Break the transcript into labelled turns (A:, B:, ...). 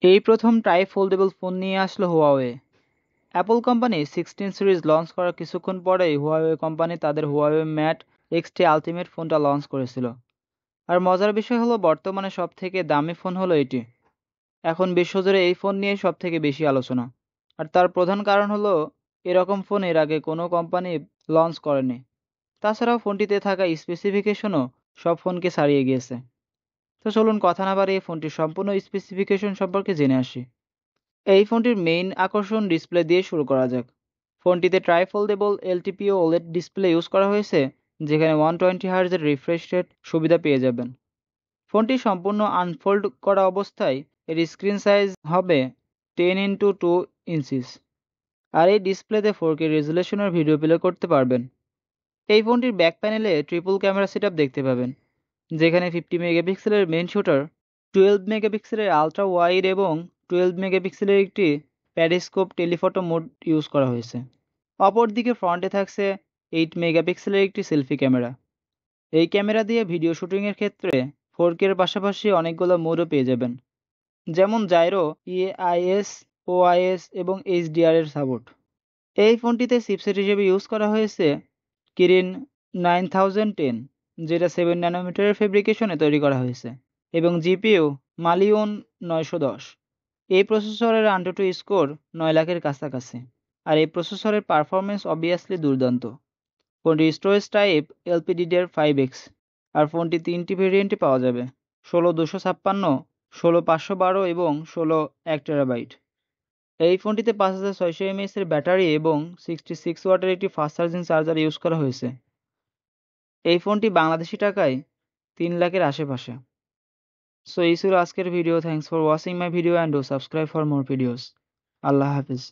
A: এই প্রথম try foldable phone নিয়ে আসলো Huawei. Apple company 16 series launch করার কিছুক্ষণ পরেই হুয়াওয়ে কোম্পানি তাদের হুয়াওয়ে ম্যাট এক্সটি আলটিমেট ফোনটা লঞ্চ করেছিল। আর মজার বিষয় হলো বর্তমানে সব থেকে দামি ফোন হলো এটি। এখন বিশ্বজুড়ে এই ফোন নিয়ে সব থেকে বেশি আলোচনা। আর তার প্রধান কারণ হলো এরকম ফোন এর আগে কোনো কোম্পানি লঞ্চ করেনি। তাছাড়াও ফোনটিতে থাকা স্পেসিফিকেশনও সব ফোনকে ছাড়িয়ে গিয়েছে। তো চলুন কথা না বাড়িয়ে ফোনটির সম্পূর্ণ স্পেসিফিকেশন সম্পর্কে জেনে আসি। এই ফোনটির মেইন আকর্ষণ ডিসপ্লে দিয়ে শুরু করা যাক। ফোনটিতে ট্রাইফোল্ডেবল এলটিপিও ওলেড ডিসপ্লে ইউজ করা হয়েছে, যেখানে 120 হার্জের রিফ্রেশ রেট সুবিধা পেয়ে যাবেন। ফোনটি সম্পূর্ণ আনফোল্ড করা অবস্থায় এর স্ক্রিন সাইজ হবে 10x2 ইঞ্চিস। আর এই ডিসপ্লেতে 4K রেজুলেশনের ভিডিও প্লে করতে পারবেন। এই ফোনটির ব্যাক প্যানেলে ট্রিপল ক্যামেরা সেটআপ দেখতে পাবেন, যেখানে 50 মেগাপিক্সেলের মেইন শুটার, 12 মেগাপিক্সেলের আলট্রা ওয়াইড এবং 12 মেগাপিক্সেলের একটি প্যারিস্কোপ টেলিফটো মোড ইউজ করা হয়েছে। অপরদিকে ফ্রন্টে থাকছে 8 মেগাপিক্সেলের একটি সেলফি ক্যামেরা। এই ক্যামেরা দিয়ে ভিডিও শুটিংয়ের ক্ষেত্রে 4K এর পাশাপাশি অনেকগুলো মোডও পেয়ে যাবেন, যেমন জাইরো, ইএআইএস, ওআইএস এবং এইচডিআর এর সাপোর্ট। এই ফোনটিতে চিপসেট হিসেবে ইউজ করা হয়েছে কিরিন 9010, যেটা 7 ন্যানোমিটারের ফেব্রিকেশনে তৈরি করা হয়েছে, এবং জিপিইউ মালিয়ন 910। এই প্রসেসরের আন্টুটু স্কোর 9 লাখের কাছাকাছি। আর এই প্রসেসরের পারফরমেন্স অবভিয়াসলি দুর্দান্ত। ফোনটির স্টোরেজ টাইপ LPDDR5X। আর ফোনটি 3টি ভেরিয়েন্টে পাওয়া যাবে: 16 256, 16 512 এবং 16 1 TB। এই ফোনটিতে 5600 mAh এর ব্যাটারি এবং 66 ওয়াটের একটি ফাস্ট চার্জিং চার্জার ইউজ করা হয়েছে। এই ফোনটি বাংলাদেশি টাকায় 3 লাখের আশেপাশে। সো এই ছিল আজকের video. Thanks for watching my video and do subscribe for more videos. Allah Hafiz.